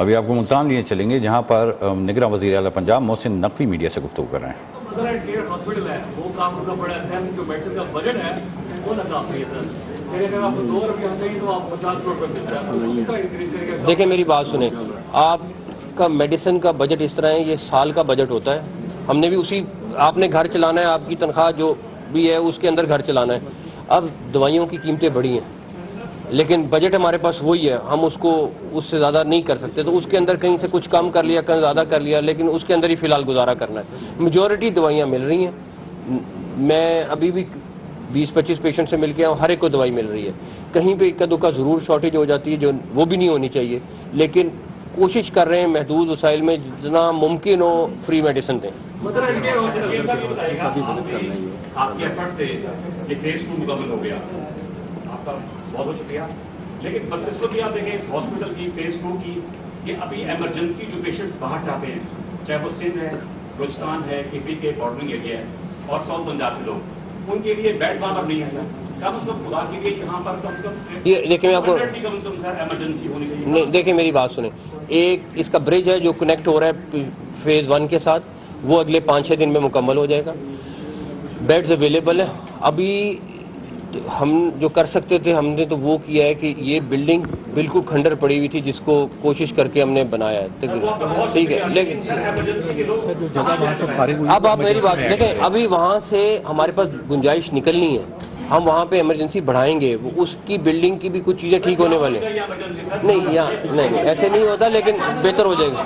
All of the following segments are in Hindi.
अभी आपको मुल्तान लिए चलेंगे जहां पर निगरान वज़ीर आला पंजाब मोहसिन नकवी मीडिया से गुफ्तगू कर रहे हैं। हॉस्पिटल है वो काम करना पड़ा है, जो मेडिसिन का बजट है वो काफी है सर। अगर आपको 2 रुपया चाहिए तो आप 50 करोड़ रुपये मिलता है। देखिए मेरी बात सुने, आपका मेडिसिन का बजट इस तरह है, ये साल का बजट होता है। हमने भी उसी, आपने घर चलाना है, आपकी तनख्वाह जो भी है उसके अंदर घर चलाना है। अब दवाइयों की कीमतें बढ़ी हैं लेकिन बजट हमारे पास वही है, हम उसको उससे ज़्यादा नहीं कर सकते, तो उसके अंदर कहीं से कुछ कम कर लिया, कहीं ज़्यादा कर लिया, लेकिन उसके अंदर ही फ़िलहाल गुजारा करना है। मेजॉरिटी दवाइयाँ मिल रही हैं, मैं अभी भी 20-25 पेशेंट से मिल के आऊँ, हर एक को दवाई मिल रही है। कहीं पे इक्का दुक्का ज़रूर शॉर्टेज हो जाती है, जो वो भी नहीं होनी चाहिए, लेकिन कोशिश कर रहे हैं महदूद वसाइल में जितना मुमकिन हो फ्री मेडिसिन दें। आपके एफर्ट से ये फेज 2 मुकम्मल हो गया, आपका बहुत बहुत शुक्रिया। लेकिन बदकिस्मती आप देखें इस हॉस्पिटल की फेज 2 की, कि अभी इमरजेंसी जो पेशेंट्स बाहर जाते हैं, चाहे वो सिंध है, बलूचिस्तान है, केपी के बॉर्डरिंग एरिया है और साउथ पंजाब के लोग, उनके लिए बेड वहां पर नहीं है सर। कम से कम खुदा के लिए यहाँ पर कम से कम ये देखिए मैं आपको कम से कम सर इमरजेंसी होनी चाहिए। नहीं, देखिए मेरी बात सुने, एक इसका ब्रिज है जो कनेक्ट हो रहा है फेज़ 1 के साथ, वो अगले 5-6 दिन में मुकम्मल हो जाएगा। बेड्स अवेलेबल है। अभी हम जो कर सकते थे हमने तो वो किया है कि ये बिल्डिंग बिल्कुल खंडर पड़ी हुई थी जिसको कोशिश करके हमने बनाया है, ठीक है। लेकिन अब आप मेरी बात देखें, अभी वहाँ से हमारे पास गुंजाइश निकलनी है, हम वहाँ पे इमरजेंसी बढ़ाएंगे, वो उसकी बिल्डिंग की भी कुछ चीज़ें ठीक होने वाले नहीं, यहाँ नहीं ऐसे नहीं होता, लेकिन बेहतर हो जाएगा।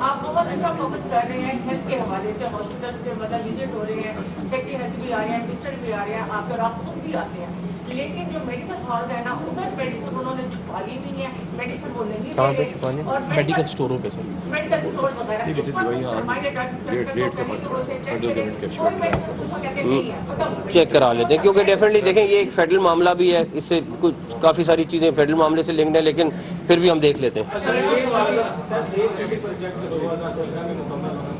आप बहुत अच्छा फोकस कर रहे हैं हेल्थ के हवाले से, हॉस्पिटल्स के मतलब विजिट हो रहे हैं, सेक्रेटरी हेल्थ भी आ रहे हैं, मिनिस्टर भी आ रहे हैं, आपके और आप खुद भी आते हैं, लेकिन जो मेडिकल हॉल है ना उधर मेडिसिन उन्होंने छुपा ली हुई है, मेडिसिन वो नहीं दे रहे और मेडिकल स्टोरों पे सर, मेडिकल स्टोर्स वगैरह इस पर चेक करा लेते हैं, क्योंकि डेफिनेटली देखें ये एक फेडरल मामला भी है, इससे कुछ काफ़ी सारी चीज़ें फेडरल मामले से लिंक्ड है, लेकिन फिर भी हम देख लेते हैं।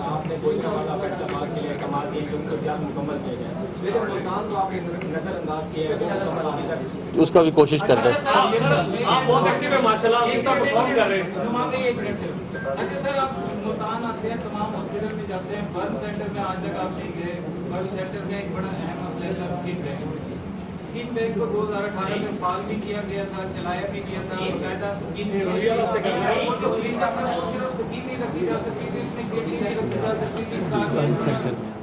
आपने कोई वाला फैसला किया, कमाल की तुमको क्या मुकम्मल किया गया, लेकिन मुल्तान तो आपने नजरअंदाज किया है, उसका भी कोशिश करते हैं। आप बहुत एक्टिव है माशाल्लाह, आप परफॉर्म कर रहे हैं। अच्छा सर, आप मुल्तान आते हैं, तमाम हॉस्पिटल में जाते हैं, बर्न सेंटर में आज तक आप नहीं गए। बर्न सेंटर में एक बड़ा अहम मसला है sir skin bank. Skin bank को 2018 में फाल भी किया गया था, चलाया भी किया था, बाकायदा स्किन स्कीम नहीं रखी जा सकती थी, इसमें नहीं रखी जा सकती थी।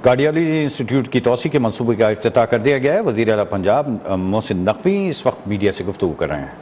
कार्डियोलॉजी इंस्टीट्यूट की तोसी के मनसूबे का इफ्तिताह कर दिया गया है। वज़ीर आला पंजाब मोहसिन नकवी इस वक्त मीडिया से गुफ्तगू कर रहे हैं।